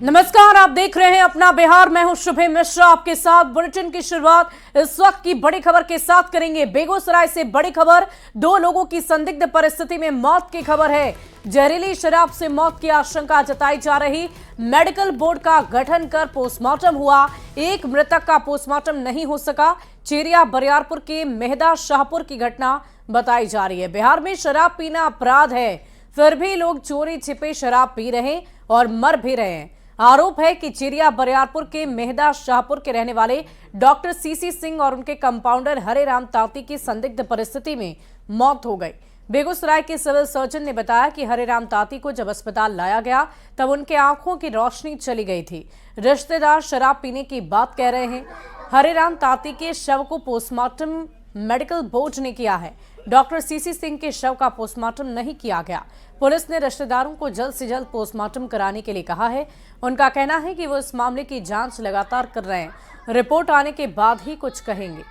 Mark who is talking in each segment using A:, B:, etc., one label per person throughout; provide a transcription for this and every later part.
A: नमस्कार, आप देख रहे हैं अपना बिहार। मैं हूं शुभे मिश्रा, आपके साथ बुलेटिन की शुरुआत इस वक्त की बड़ी खबर के साथ करेंगे। बेगूसराय से बड़ी खबर, 2 लोगों की संदिग्ध परिस्थिति में मौत की खबर है। जहरीली शराब से मौत की आशंका जताई जा रही। मेडिकल बोर्ड का गठन कर पोस्टमार्टम हुआ, एक मृतक का पोस्टमार्टम नहीं हो सका। चेरिया बरियारपुर के मेहदा शाहपुर की घटना बताई जा रही है। बिहार में शराब पीना अपराध है, फिर भी लोग चोरी छिपे शराब पी रहे और मर भी रहे हैं। आरोप है कि चिरिया बरियारपुर के मेहदा शाहपुर के रहने वाले डॉक्टर सीसी सिंह और उनके कंपाउंडर हरे राम तांती की संदिग्ध परिस्थिति में मौत हो गई। बेगूसराय के सिविल सर्जन ने बताया कि हरे राम तांती को जब अस्पताल लाया गया तब उनके आंखों की रोशनी चली गई थी। रिश्तेदार शराब पीने की बात कह रहे हैं। हरे राम तांती के शव को पोस्टमार्टम मेडिकल बोर्ड ने किया है। डॉक्टर सीसी सिंह के शव का पोस्टमार्टम नहीं किया गया। पुलिस ने रिश्तेदारों को जल्द से जल्द पोस्टमार्टम कराने के लिए कहा है। उनका कहना है कि वो इस मामले की जांच लगातार कर रहे हैं, रिपोर्ट आने के बाद ही कुछ कहेंगे।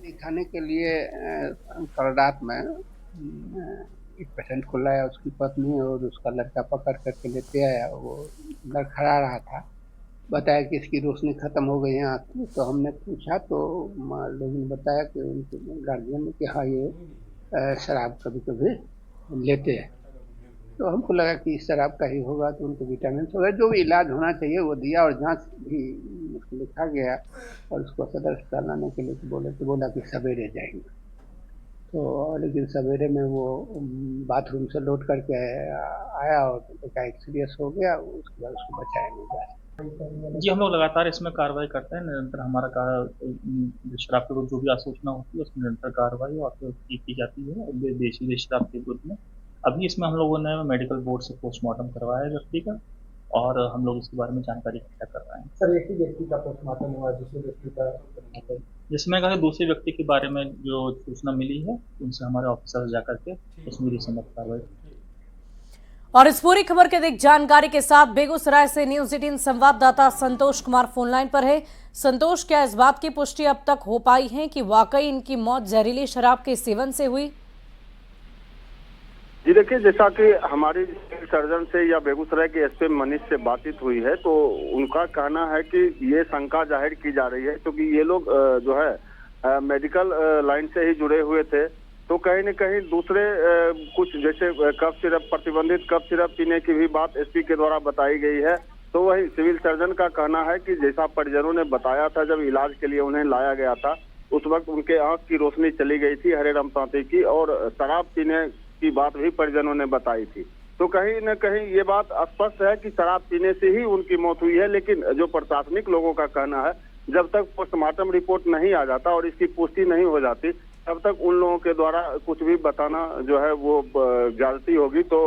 B: दिखाने के लिए कल रात में एक पेशेंट को लाया, उसकी पत्नी और उसका लड़का पकड़ करके लेते आया। वो लड़खड़ा रहा था, बताया कि इसकी रोशनी खत्म हो गई है आँख की। तो हमने पूछा तो लोगों ने बताया कि उनके गार्जियन ने कि हाँ ये शराब कभी कभी लेते हैं। तो हमको लगा कि इस शराब का ही होगा, तो उनको विटामिन वगैरह जो भी इलाज होना चाहिए वो दिया और जांच भी उसको लिखा गया और उसको सदर अस्पताल लाने के लिए बोला कि सवेरे जाएंगे। तो लेकिन सवेरे में वो बाथरूम से लौट करके आया और एकाएक सीरियस हो गया। उसके बाद उसको बचाया नहीं जा सका।
C: जी, हम लोग लगातार इसमें कार्रवाई करते हैं। निरंतर हमारा शराब के विरुद्ध जो भी आसूचना होती है उसमें निरंतर कार्रवाई और की जाती है देशी शराब के विरुद्ध में। अभी इसमें हम लोगों ने मेडिकल बोर्ड से पोस्टमार्टम करवाया है व्यक्ति का और हम लोग इसके बारे में जानकारी इकट्ठा कर रहे हैं।
D: सर, एक ही व्यक्ति का पोस्टमार्टम हुआ, दूसरे व्यक्ति का
C: जिसमें कहा दूसरे व्यक्ति के बारे में जो सूचना मिली है उनसे हमारे ऑफिसर जाकर के उसमें रिसमत कार्रवाई।
A: और इस पूरी खबर के अधिक जानकारी के साथ बेगूसराय से न्यूज 18 संवाददाता संतोष कुमार फोन लाइन पर है। संतोष, क्या इस बात की पुष्टि अब तक हो पाई है कि वाकई इनकी मौत जहरीली शराब के सेवन से हुई?
E: जी देखिए, जैसा कि हमारी सर्जन से या बेगूसराय के एसपी मनीष से बातचीत हुई है तो उनका कहना है कि ये शंका जाहिर की जा रही है क्योंकि ये लोग जो है मेडिकल लाइन से ही जुड़े हुए थे। तो कहीं न कहीं दूसरे कुछ जैसे कफ सिरप, प्रतिबंधित कफ सिरप पीने की भी बात एसपी के द्वारा बताई गई है। तो वही सिविल सर्जन का कहना है कि जैसा परिजनों ने बताया था, जब इलाज के लिए उन्हें लाया गया था उस वक्त उनके आंख की रोशनी चली गई थी हरे राम तांती की, और शराब पीने की बात भी परिजनों ने बताई थी। तो कहीं न कहीं ये बात स्पष्ट है कि शराब पीने से ही उनकी मौत हुई है। लेकिन जो प्रशासनिक लोगों का कहना है, जब तक पोस्टमार्टम रिपोर्ट नहीं आ जाता और इसकी पुष्टि नहीं हो जाती तब तक उन लोगों के द्वारा कुछ भी बताना जो है वो ज्यादती होगी। तो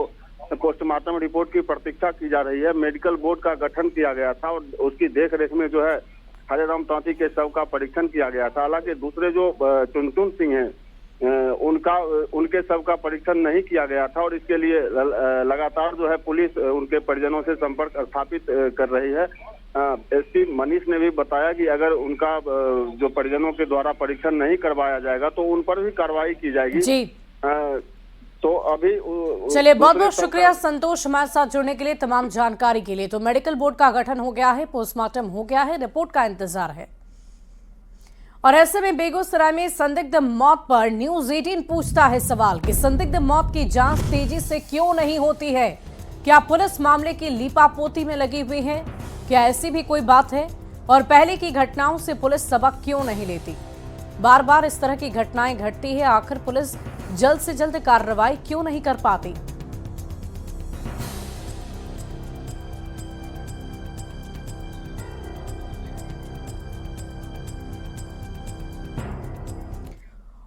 E: पोस्टमार्टम रिपोर्ट की प्रतीक्षा की जा रही है। मेडिकल बोर्ड का गठन किया गया था और उसकी देखरेख में जो है हरे राम तांती के शव का परीक्षण किया गया था। हालांकि दूसरे जो चुनचुन सिंह हैं उनके शव का परीक्षण नहीं किया गया था और इसके लिए लगातार जो है पुलिस उनके परिजनों से संपर्क स्थापित कर रही है। एसपी मनीष ने भी बताया कि अगर उनका जो परिजनों के द्वारा परीक्षण नहीं करवाया जाएगा तो उन पर भी कार्रवाई की जाएगी जी। तो अभी
A: चलिए, बहुत बहुत शुक्रिया संतोष हमारे साथ जुड़ने के लिए, तमाम जानकारी के लिए। तो मेडिकल बोर्ड का गठन हो गया है, पोस्टमार्टम हो गया है, रिपोर्ट का इंतजार है। और ऐसे में बेगूसराय में संदिग्ध मौत पर न्यूज 18 पूछता है सवाल कि संदिग्ध मौत की जांच तेजी से क्यों नहीं होती है? क्या पुलिस मामले की लीपापोती में लगी हुई है? क्या ऐसी भी कोई बात है? और पहले की घटनाओं से पुलिस सबक क्यों नहीं लेती? बार बार इस तरह की घटनाएं घटती है, आखिर पुलिस जल्द से जल्द कार्रवाई क्यों नहीं कर पाती?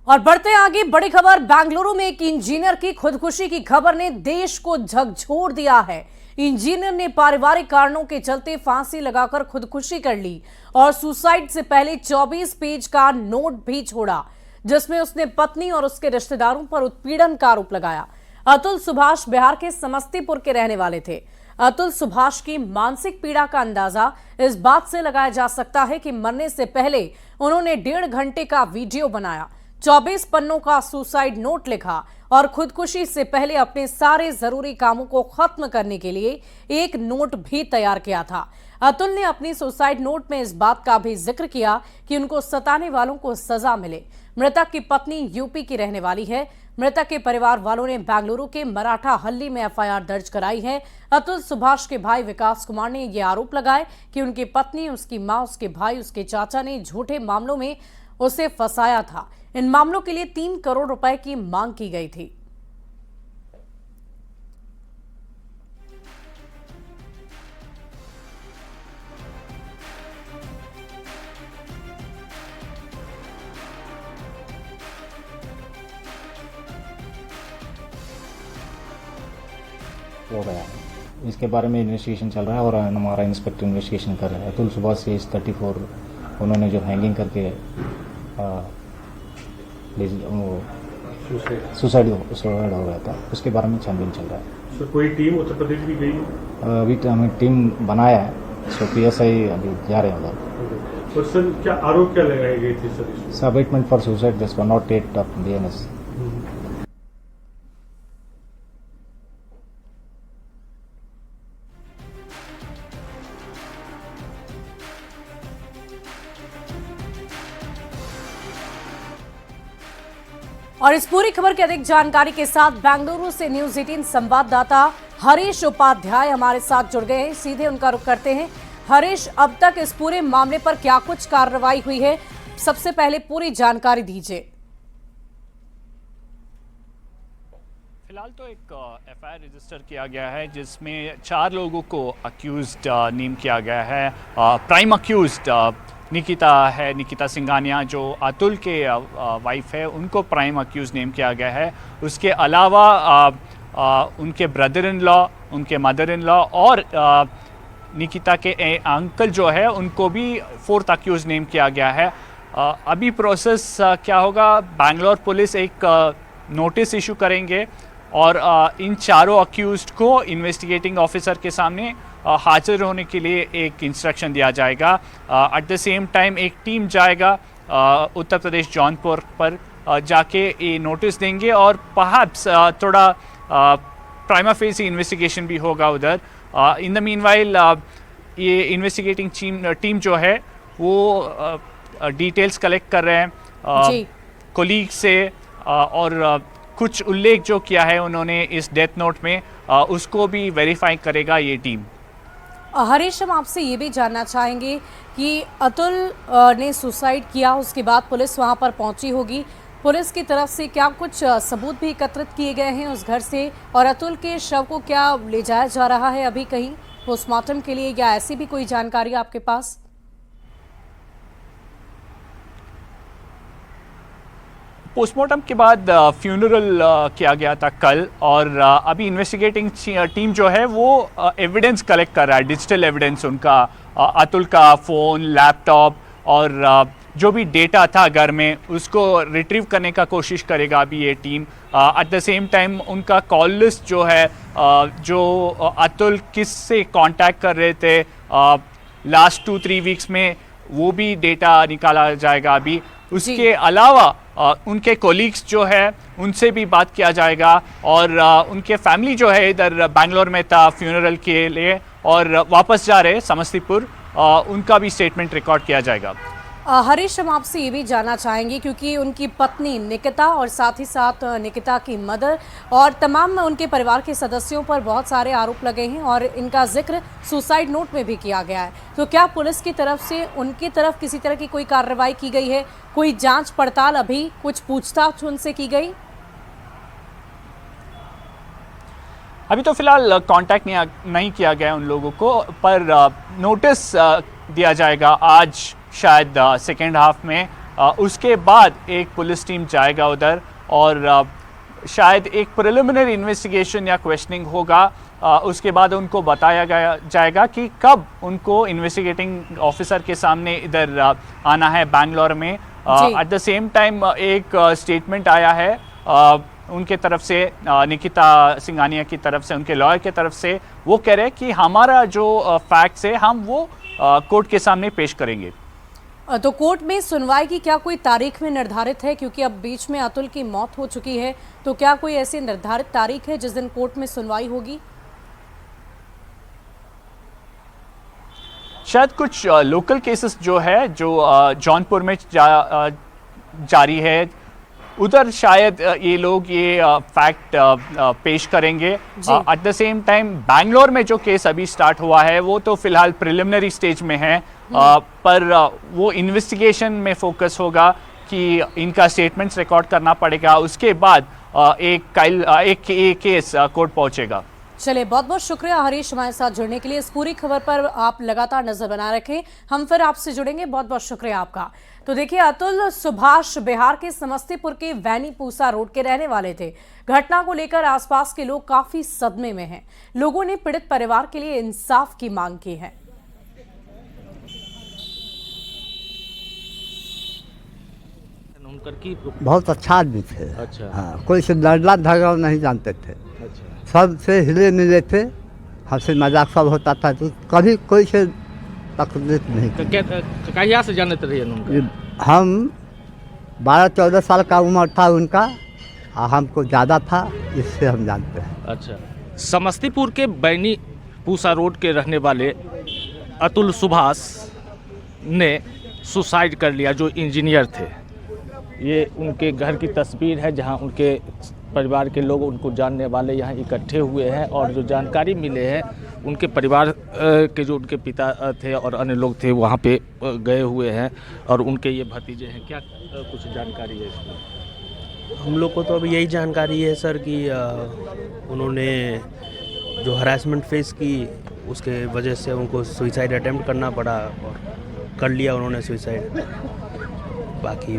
A: और बढ़ते आगे, बड़ी खबर, बेंगलुरु में एक इंजीनियर की खुदकुशी की खबर ने देश को झकझोर दिया है। इंजीनियर ने पारिवारिक कारणों के चलते फांसी लगाकर खुदकुशी कर ली और सुसाइड से पहले 24 पेज का नोट भी छोड़ा जिसमें उसने पत्नी और उसके रिश्तेदारों पर उत्पीड़न का आरोप लगाया। अतुल सुभाष बिहार के समस्तीपुर के रहने वाले थे। अतुल सुभाष की मानसिक पीड़ा का अंदाजा इस बात से लगाया जा सकता है कि मरने से पहले उन्होंने 1.5 घंटे का वीडियो बनाया 24 पन्नों का सुसाइड नोट लिखा और खुदकुशी से पहले अपने सारे जरूरी कामों को खत्म करने के लिए एक नोट भी तैयार किया था। अतुल ने अपनी सुसाइड नोट में इस बात का भी जिक्र किया कि उनको सताने वालों को सजा मिले। मृतक की पत्नी यूपी की रहने वाली है। मृतक के परिवार वालों ने बेंगलुरु के मराठा हल्ली में एफआईआर दर्ज कराई है। अतुल सुभाष के भाई विकास कुमार ने यह आरोप लगाए कि उनकी पत्नी, उसकी मां, उसके भाई, उसके चाचा ने झूठे मामलों में उसे फंसाया था। इन मामलों के लिए 3 करोड़ रुपए की मांग की गई थी।
F: हो गया है, इसके बारे में इन्वेस्टिगेशन चल रहा है और हमारा इंस्पेक्टर इन्वेस्टिगेशन कर रहा है। अतुल सुभाष से 34 उन्होंने जो हैंगिंग करके सुसाइड हो गया था, उसके बारे में छानबीन चल रहा है।
D: सर कोई टीम उत्तर प्रदेश भी गई है?
F: अभी हमें टीम बनाया है, सो PSI अभी जा रहे हैं उधर।
D: और सर क्या आरोप क्या लगाए गए थे sir?
F: Abetment for suicide this 108 of BNS।
A: और इस पूरी खबर की अधिक जानकारी के साथ बेंगलुरु से न्यूज 18 संवाददाता हरीश उपाध्याय हमारे साथ जुड़ गए हैं। सीधे उनका रुख करते हैं। हरीश, अब तक इस पूरे मामले पर क्या कुछ कार्रवाई हुई है, सबसे पहले पूरी जानकारी दीजिए।
G: फिलहाल तो एक FIR रजिस्टर किया गया है जिसमें 4 लोगों को अक्यूज्ड नेम किया गया है। प्राइम अक्यूज्ड निकिता है, निकिता सिंघानिया जो अतुल के वाइफ है, उनको प्राइम अक्यूज नेम किया गया है। उसके अलावा उनके ब्रदर इन लॉ, उनके मदर इन लॉ और निकिता के अंकल जो है उनको भी 4th अक्यूज नेम किया गया है। अभी प्रोसेस क्या होगा, बैंगलोर पुलिस एक नोटिस इशू करेंगे और इन चारों अक्यूज्ड को इन्वेस्टिगेटिंग ऑफिसर के सामने हाजिर होने के लिए एक इंस्ट्रक्शन दिया जाएगा। एट द सेम टाइम एक टीम जाएगा उत्तर प्रदेश जौनपुर पर, जाके ये नोटिस देंगे और परहैप्स थोड़ा प्राइमा फेसी इन्वेस्टिगेशन भी होगा उधर। इन द मीनवाइल ये इन्वेस्टिगेटिंग टीम जो है वो डिटेल्स कलेक्ट कर रहे हैं कोलीग से और कुछ उल्लेख जो किया है उन्होंने इस डेथ नोट में, उसको भी वेरीफाई करेगा ये टीम।
A: हरीश, हम आपसे ये भी जानना चाहेंगे कि अतुल ने सुसाइड किया, उसके बाद पुलिस वहां पर पहुंची होगी। पुलिस की तरफ से क्या कुछ सबूत भी एकत्रित किए गए हैं उस घर से, और अतुल के शव को क्या ले जाया जा रहा है अभी कहीं पोस्टमार्टम के लिए, या ऐसी भी कोई जानकारी आपके पास?
G: पोस्टमार्टम के बाद फ्यूनरल किया गया था कल, और अभी इन्वेस्टिगेटिंग टीम जो है वो एविडेंस कलेक्ट कर रहा है, डिजिटल एविडेंस उनका, अतुल का फ़ोन, लैपटॉप और जो भी डेटा था घर में उसको रिट्रीव करने का कोशिश करेगा अभी ये team. At the same time उनका कॉल लिस्ट जो है, जो अतुल किस से कांटेक्ट कर रहे थे लास्ट 2-3 वीक्स में, वो भी डेटा निकाला जाएगा अभी। उसके अलावा उनके कोलीग्स जो है उनसे भी बात किया जाएगा, और उनके फैमिली जो है इधर बैंगलोर में था फ्यूनरल के लिए और वापस जा रहे समस्तीपुर, उनका भी स्टेटमेंट रिकॉर्ड किया जाएगा।
A: हरीश, हम आपसे ये भी जानना चाहेंगे क्योंकि उनकी पत्नी निकिता और साथ ही साथ निकिता की मदर और तमाम उनके परिवार के सदस्यों पर बहुत सारे आरोप लगे हैं और इनका जिक्र सुसाइड नोट में भी किया गया है, तो क्या पुलिस की तरफ से उनकी तरफ किसी तरह की कोई कार्रवाई की गई है, कोई जांच पड़ताल, अभी कुछ पूछताछ उनसे की गई?
G: अभी तो फिलहाल कांटेक्ट नहीं किया गया उन लोगों को, पर नोटिस दिया जाएगा आज शायद सेकेंड हाफ में। उसके बाद एक पुलिस टीम जाएगा उधर और शायद एक प्रिलिमिनरी इन्वेस्टिगेशन या क्वेश्चनिंग होगा। उसके बाद उनको बताया जाएगा कि कब उनको इन्वेस्टिगेटिंग ऑफिसर के सामने इधर आना है बैंगलोर में। एट द सेम टाइम एक स्टेटमेंट आया है उनके तरफ से, निकिता सिंघानिया की तरफ से, उनके लॉयर की तरफ से। वो कह रहे हैं कि हमारा जो फैक्ट्स है हम वो कोर्ट के सामने पेश करेंगे।
A: तो कोर्ट में सुनवाई की क्या कोई तारीख में निर्धारित है, क्योंकि अब बीच में अतुल की मौत हो चुकी है, तो क्या कोई ऐसी निर्धारित तारीख है जिस दिन कोर्ट में सुनवाई होगी?
G: शायद कुछ लोकल केसेस जो है जो जौनपुर में जारी है, उधर शायद ये लोग ये फैक्ट पेश करेंगे। At the same time Bangalore में जो केस अभी स्टार्ट हुआ है वो तो फिलहाल प्रिलिमिनरी स्टेज में है, पर वो इन्वेस्टिगेशन में फोकस होगा कि इनका स्टेटमेंट्स रिकॉर्ड करना पड़ेगा, उसके बाद एक केस कोर्ट पहुंचेगा।
A: चलिए, बहुत बहुत शुक्रिया हरीश हमारे साथ जुड़ने के लिए। इस पूरी खबर पर आप लगातार नजर बना रखें, हम फिर आपसे जुड़ेंगे। बहुत बहुत शुक्रिया आपका। तो देखिए, अतुल सुभाष बिहार के समस्तीपुर के वैनी पूसा रोड के रहने वाले थे। घटना को लेकर आसपास के लोग काफी सदमे में हैं। लोगों ने पीड़ित परिवार के लिए इंसाफ की मांग की है।
H: बहुत अच्छा आदमी थे।
I: अच्छा।
H: हाँ, कोई से लड़ना झगड़ा नहीं जानते थे।
I: अच्छा।
H: सबसे हिले मिले थे, हंसी मजाक सब होता था, तो कभी कोई से तकलीफ नहीं थी।
I: कहिया से जानते रहिए उनका?
H: हम 12-14 साल का उम्र था उनका, और हमको ज़्यादा था, इससे हम जानते हैं।
I: अच्छा। समस्तीपुर के बैनी पूसा रोड के रहने वाले अतुल सुभाष ने सुसाइड कर लिया, जो इंजीनियर थे। ये उनके घर की तस्वीर है जहां उनके परिवार के लोग, उनको जानने वाले यहाँ इकट्ठे हुए हैं, और जो जानकारी मिले हैं उनके परिवार के जो उनके पिता थे और अन्य लोग थे वहाँ पे गए हुए हैं, और उनके ये भतीजे हैं। क्या कुछ जानकारी है इसमें?
J: हम लोग को तो अभी यही जानकारी है सर कि उन्होंने जो हरासमेंट फेस की उसके वजह से उनको सुसाइड अटेम्प्ट करना पड़ा, और कर लिया उन्होंने सुसाइड। बाकी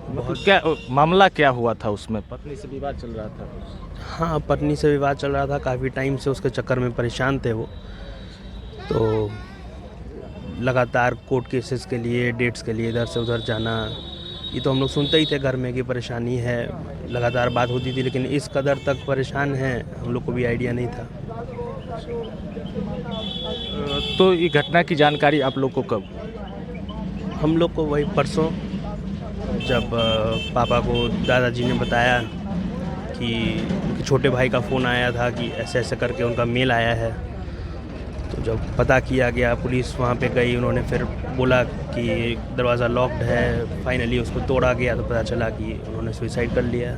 I: क्या मामला क्या हुआ था उसमें? पत्नी से विवाद चल रहा था?
J: हाँ, पत्नी से विवाद चल रहा था, काफ़ी टाइम से उसके चक्कर में परेशान थे वो। तो लगातार कोर्ट केसेस के लिए, डेट्स के लिए इधर से उधर जाना, ये तो हम लोग सुनते ही थे घर में कि परेशानी है, लगातार बात होती थी, लेकिन इस कदर तक परेशान है हम लोग को भी आइडिया नहीं था।
I: तो ये घटना की जानकारी आप लोग को कब?
J: हम लोग को वही परसों, जब पापा को दादाजी ने बताया कि उनके छोटे भाई का फ़ोन आया था कि ऐसे ऐसे करके उनका मेल आया है, तो जब पता किया गया, पुलिस वहाँ पे गई, उन्होंने फिर बोला कि दरवाज़ा लॉक्ड है। फाइनली उसको तोड़ा गया तो पता चला कि उन्होंने सुसाइड कर लिया।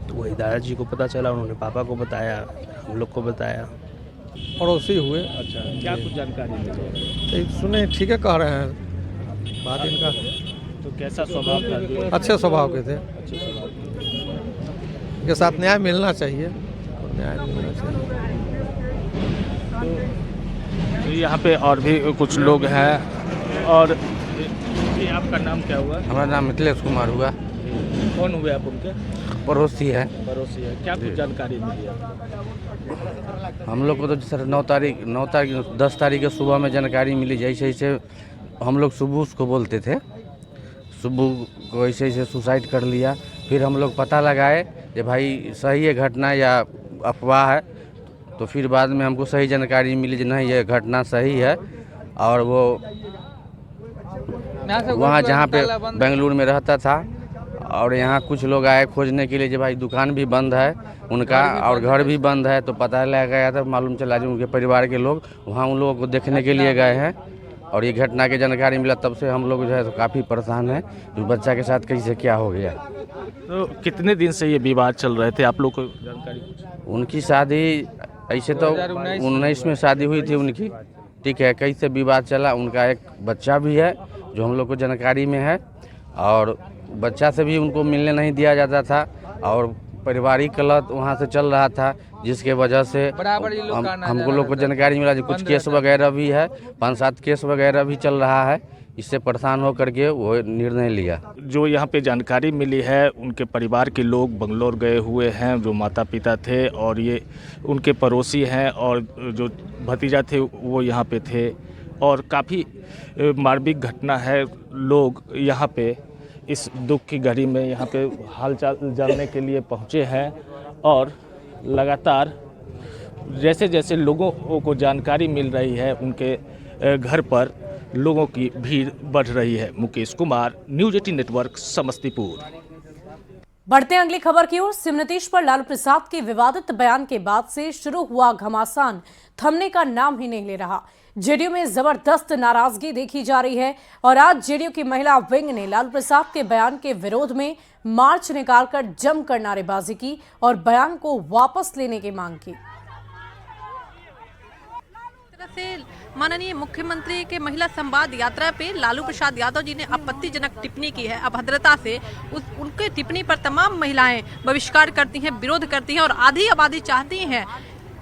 J: तो वही दादाजी को पता चला, उन्होंने पापा को बताया, हम लोग को बताया।
D: पड़ोसी हुए।
I: अच्छा। क्या कुछ जानकारी मिली?
D: तो सुने ठीक है कह रहे हैं बात इनका।
I: तो कैसा स्वभाव था?
D: अच्छे स्वभाव के थे।
I: अच्छे स्वभाव
D: के साथ न्याय मिलना चाहिए, न्याय मिलना चाहिए।
I: तो यहाँ पे और भी कुछ लोग हैं। और ये आपका नाम क्या हुआ?
K: हमारा नाम मिथिलेश कुमार हुआ।
I: कौन हुए आप उनके?
K: पड़ोसी है।
I: पड़ोसी है। क्या कुछ जानकारी मिली है?
K: हम लोग को तो सर 10 तारीख के सुबह में जानकारी मिली, जैसे जैसे हम लोग सुबह उसको बोलते थे, सुबह को ऐसे ऐसे सुसाइड कर लिया। फिर हम लोग पता लगाए कि भाई सही है घटना या अफवाह है, तो फिर बाद में हमको सही जानकारी मिली कि नहीं ये घटना सही है। और वो वहाँ जहाँ पे बेंगलुरु में रहता था, और यहाँ कुछ लोग आए खोजने के लिए कि भाई दुकान भी बंद है उनका और घर भी बंद है, तो पता लगा गया था, मालूम चला जो उनके परिवार के लोग वहाँ उन लोगों को देखने के लिए गए हैं, और ये घटना की जानकारी मिला। तब से हम लोग जो है तो काफ़ी परेशान है कि बच्चा के साथ कैसे क्या हो गया।
I: तो कितने दिन से ये विवाद चल रहे थे, आप लोग को जानकारी कुछ?
K: उनकी शादी ऐसे तो 19 में शादी हुई थी उनकी, ठीक है। कैसे विवाद चला, उनका एक बच्चा भी है जो हम लोग को जानकारी में है, और बच्चा से भी उनको मिलने नहीं दिया जाता था, और पारिवारिक कलह वहाँ से चल रहा था, जिसके वजह से हमको लोग को जानकारी मिला कि कुछ केस वगैरह भी है, 5-7 केस वगैरह भी चल रहा है। इससे परेशान हो करके वो निर्णय लिया।
I: जो यहाँ पे जानकारी मिली है, उनके परिवार के लोग बंगलोर गए हुए हैं, जो माता पिता थे, और ये उनके पड़ोसी हैं, और जो भतीजा थे वो यहाँ पे थे, और काफ़ी मार्मिक घटना है। लोग यहाँ पे इस दुख की घड़ी में यहाँ पे हालचाल जानने के लिए पहुँचे हैं, और लगातार जैसे जैसे लोगों को जानकारी मिल रही है उनके घर पर, लोगों की भीड़ बढ़ रही है। Mukesh Kumar, news 18 network, Samastipur.
A: बढ़ते हैं अगली खबर की ओर। सीएम नीतीश पर लालू प्रसाद के विवादित बयान के बाद से शुरू हुआ घमासान थमने का नाम ही नहीं ले रहा। जेडीयू में जबरदस्त नाराजगी देखी जा रही है और आज जेडीयू की महिला विंग ने लालू प्रसाद के बयान के विरोध में मार्च निकालकर जमकर नारेबाजी की और बयान को वापस लेने की मांग की।
L: से माननीय मुख्यमंत्री के महिला संवाद यात्रा पे लालू प्रसाद यादव जी ने आपत्तिजनक टिप्पणी की है। अभद्रता से उनके टिप्पणी पर तमाम महिलाएं बहिष्कार करती हैं, विरोध करती हैं और आधी आबादी चाहती हैं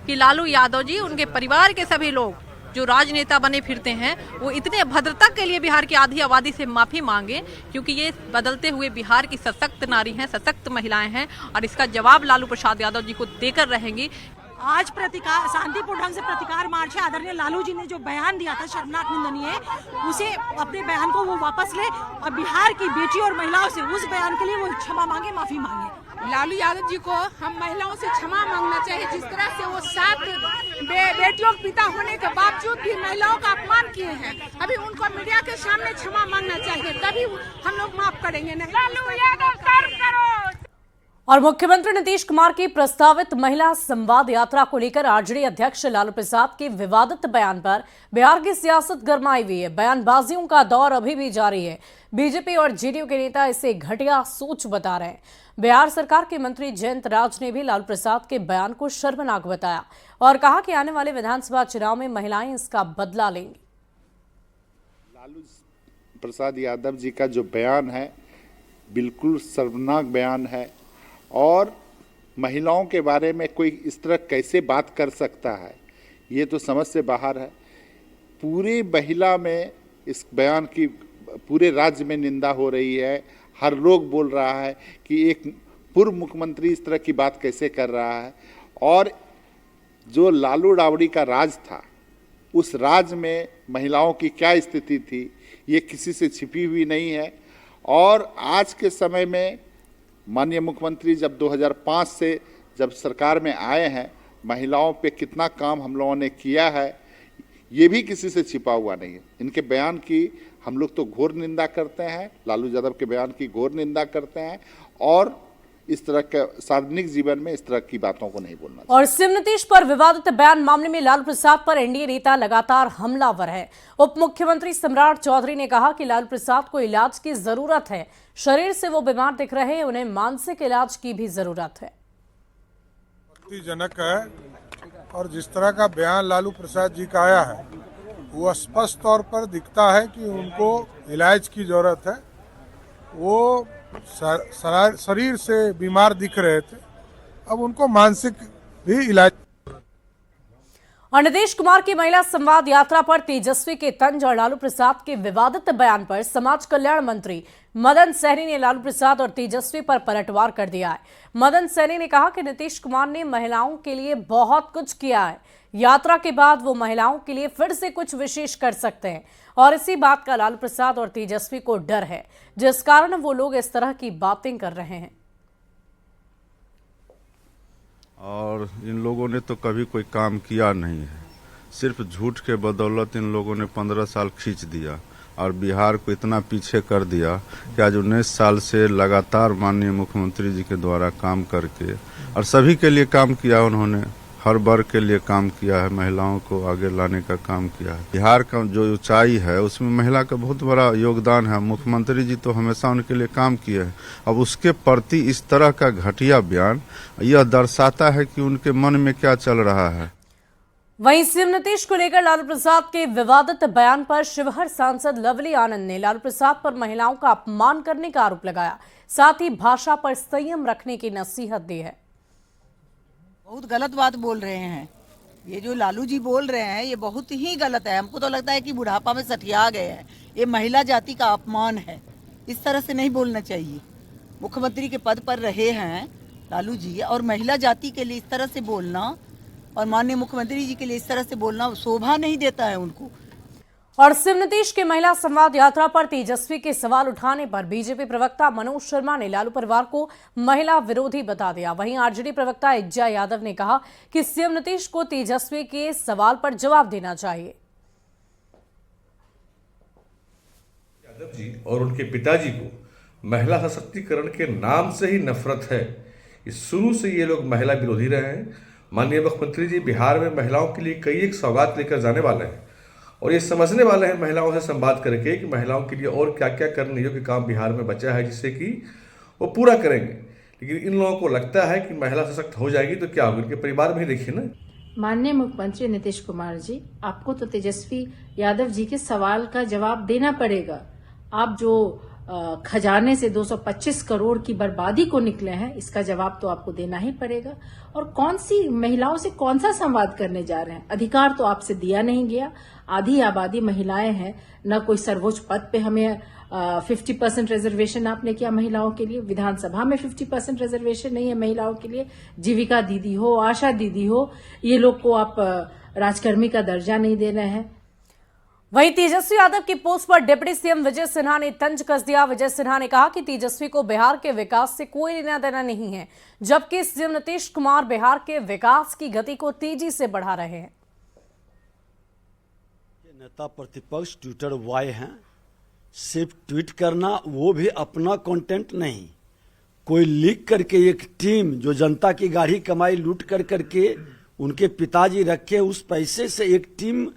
L: कि लालू यादव जी, उनके परिवार के सभी लोग जो राजनेता बने फिरते हैं, वो इतने अभद्रता के लिए बिहार की आधी आबादी से माफी मांगे, क्योंकि ये बदलते हुए बिहार की सशक्त नारी हैं, सशक्त महिलाएं हैं और इसका जवाब लालू प्रसाद यादव जी को देकर रहेंगी।
M: आज प्रतिकार शांतिपूर्ण ढंग से प्रतिकार मार्च है। आदरणीय लालू जी ने जो बयान दिया था शर्मनाक निंदनीय है, उसे अपने बयान को वो वापस ले और बिहार की बेटी और महिलाओं से उस बयान के लिए वो क्षमा मांगे, माफी मांगे।
N: लालू यादव जी को हम महिलाओं से क्षमा मांगना चाहिए। जिस तरह से वो 7 बेटियों के पिता होने के बावजूद भी महिलाओं का अपमान किए हैं, अभी उनको मीडिया के सामने क्षमा मांगना चाहिए, तभी हम लोग माफ करेंगे। नहीं लालू यादव कर्म करो।
A: और मुख्यमंत्री नीतीश कुमार की प्रस्तावित महिला संवाद यात्रा को लेकर आरजेडी अध्यक्ष लालू प्रसाद के विवादित बयान पर बिहार की सियासत गरमाई हुई है। बयानबाजियों का दौर अभी भी जारी है। बीजेपी और जेडीयू के नेता इसे घटिया सोच बता रहे हैं। बिहार सरकार के मंत्री जयंत राज ने भी लालू प्रसाद के बयान को शर्मनाक बताया और कहा कि आने वाले विधानसभा चुनाव में महिलाएं इसका बदला लेंगी।
O: लालू प्रसाद यादव जी का जो बयान है बिल्कुल शर्मनाक बयान है और महिलाओं के बारे में कोई इस तरह कैसे बात कर सकता है, ये तो समझ से बाहर है। पूरी महिला में इस बयान की पूरे राज्य में निंदा हो रही है। हर लोग बोल रहा है कि एक पूर्व मुख्यमंत्री इस तरह की बात कैसे कर रहा है। और जो लालू राबड़ी का राज था, उस राज में महिलाओं की क्या स्थिति थी, ये किसी से छिपी हुई नहीं है। और आज के समय में माननीय मुख्यमंत्री जब 2005 से जब सरकार में आए हैं, महिलाओं पे कितना काम हम लोगों ने किया है, ये भी किसी से छिपा हुआ नहीं है। इनके बयान की हम लोग तो घोर निंदा करते हैं, लालू यादव के बयान की घोर निंदा करते हैं और इस तरह के सार्वजनिक जीवन में इस तरह की बातों को नहीं बोलना चाहिए।
A: और सीएम नीतीश पर विवादित बयान मामले में लालू प्रसाद पर एनडीए नेता लगातार हमलावर है। उप मुख्यमंत्री सम्राट चौधरी ने कहा कि लालू प्रसाद को इलाज की जरूरत है। शरीर से वो बीमार दिख रहे हैं, उन्हें मानसिक इलाज की भी जरूरत है।
P: आपत्तिजनक है और जिस तरह का बयान लालू प्रसाद जी का आया है, वो स्पष्ट तौर पर दिखता है कि उनको इलाज की जरूरत है। वो शरीर से बीमार दिख रहे थे, अब उनको मानसिक भी इलाज।
A: और नीतीश कुमार की महिला संवाद यात्रा पर तेजस्वी के तंज और लालू प्रसाद के विवादित बयान पर समाज कल्याण मंत्री मदन सहनी ने लालू प्रसाद और तेजस्वी पर पलटवार कर दिया है। मदन सहनी ने कहा कि नीतीश कुमार ने महिलाओं के लिए बहुत कुछ किया है। यात्रा के बाद वो महिलाओं के लिए फिर से कुछ विशेष कर सकते हैं और इसी बात का लालू प्रसाद और तेजस्वी को डर है, जिस कारण वो लोग इस तरह की बातें कर रहे हैं।
Q: और इन लोगों ने तो कभी कोई काम किया नहीं है, सिर्फ झूठ के बदौलत इन लोगों ने 15 साल खींच दिया और बिहार को इतना पीछे कर दिया कि आज 19 साल से लगातार माननीय मुख्यमंत्री जी के द्वारा काम करके और सभी के लिए काम किया, उन्होंने हर वर्ग के लिए काम किया है, महिलाओं को आगे लाने का काम किया है। बिहार का जो ऊंचाई है उसमें महिला का बहुत बड़ा योगदान है। मुख्यमंत्री जी तो हमेशा उनके लिए काम किए हैं। अब उसके प्रति इस तरह का घटिया बयान यह दर्शाता है कि उनके मन में क्या चल रहा है।
A: वहीं सीएम नीतीश को लेकर लालू प्रसाद के विवादित बयान पर शिवहर सांसद लवली आनंद ने लालू प्रसाद पर महिलाओं का अपमान करने का आरोप लगाया, साथ ही भाषा पर संयम रखने की नसीहत दी है।
R: बहुत गलत बात बोल रहे हैं, ये जो लालू जी बोल रहे हैं ये बहुत ही गलत है। हमको तो लगता है कि बुढ़ापा में सठिया गए हैं। ये महिला जाति का अपमान है, इस तरह से नहीं बोलना चाहिए। मुख्यमंत्री के पद पर रहे हैं लालू जी और महिला जाति के लिए इस तरह से बोलना और माननीय मुख्यमंत्री जी के लिए इस तरह से बोलना शोभा नहीं देता है उनको।
A: और सीएम नीतीश के महिला संवाद यात्रा पर तेजस्वी के सवाल उठाने पर बीजेपी प्रवक्ता मनोज शर्मा ने लालू परिवार को महिला विरोधी बता दिया। वहीं आरजेडी प्रवक्ता इज्जा यादव ने कहा कि सीएम नीतीश को तेजस्वी के सवाल पर जवाब देना चाहिए।
S: यादव जी और उनके पिताजी को महिला सशक्तिकरण के नाम से ही नफरत है। इस शुरू से ये लोग महिला विरोधी रहे हैं। माननीय मुख्यमंत्री जी बिहार में महिलाओं के लिए कई एक सौगात लेकर जाने वाले हैं और ये समझने वाले हैं महिलाओं से संवाद करके कि महिलाओं के लिए और क्या क्या करने योग्य काम बिहार में बचा है जिससे कि वो पूरा करेंगे। लेकिन इन लोगों को लगता है कि महिला सशक्त हो जाएगी तो क्या होगा, इनके परिवार में ही देखिए ना।
T: माननीय मुख्यमंत्री नीतीश कुमार जी, आपको तो तेजस्वी यादव जी के सवाल का जवाब देना पड़ेगा। आप जो खजाने से 225 करोड़ की बर्बादी को निकले हैं, इसका जवाब तो आपको देना ही पड़ेगा। और कौन सी महिलाओं से कौन सा संवाद करने जा रहे हैं? अधिकार तो आपसे दिया नहीं गया। आधी आबादी महिलाएं हैं, न कोई सर्वोच्च पद पे हमें 50% रिजर्वेशन आपने किया महिलाओं के लिए। विधानसभा में 50% रिजर्वेशन नहीं है महिलाओं के लिए। जीविका दीदी हो, आशा दीदी हो, ये लोग को आप राजकर्मी का दर्जा नहीं दे रहे हैं।
A: वहीं तेजस्वी यादव की पोस्ट पर डिप्टी सीएम विजय सिन्हा ने तंज कस दिया। विजय सिन्हा ने कहा कि तेजस्वी को बिहार के विकास से कोई लेना देना नहीं है, जबकि सीएम नीतीश कुमार बिहार के विकास की गति को तेजी से बढ़ा रहे हैं।
U: नेता प्रतिपक्ष ट्विटर वाय हैं, सिर्फ ट्वीट करना, वो भी अपना कंटेंट नहीं, कोई लिख करके एक टीम जो जनता की गाढ़ी कमाई लूट कर करके उनके पिताजी रखे उस पैसे से एक टीम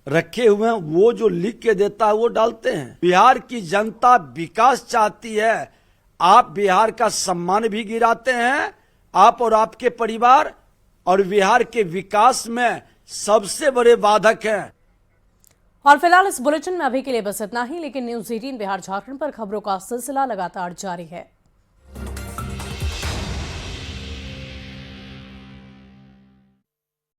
U: रखे हुए हैं, वो जो लिख के देता है वो डालते हैं। बिहार की जनता विकास चाहती है, आप बिहार का सम्मान भी गिराते हैं, आप और आपके परिवार, और बिहार के विकास में सबसे बड़े बाधक हैं।
A: और फिलहाल इस बुलेटिन में अभी के लिए बस इतना ही, लेकिन न्यूज़ 18 बिहार झारखंड पर खबरों का सिलसिला लगातार जारी है।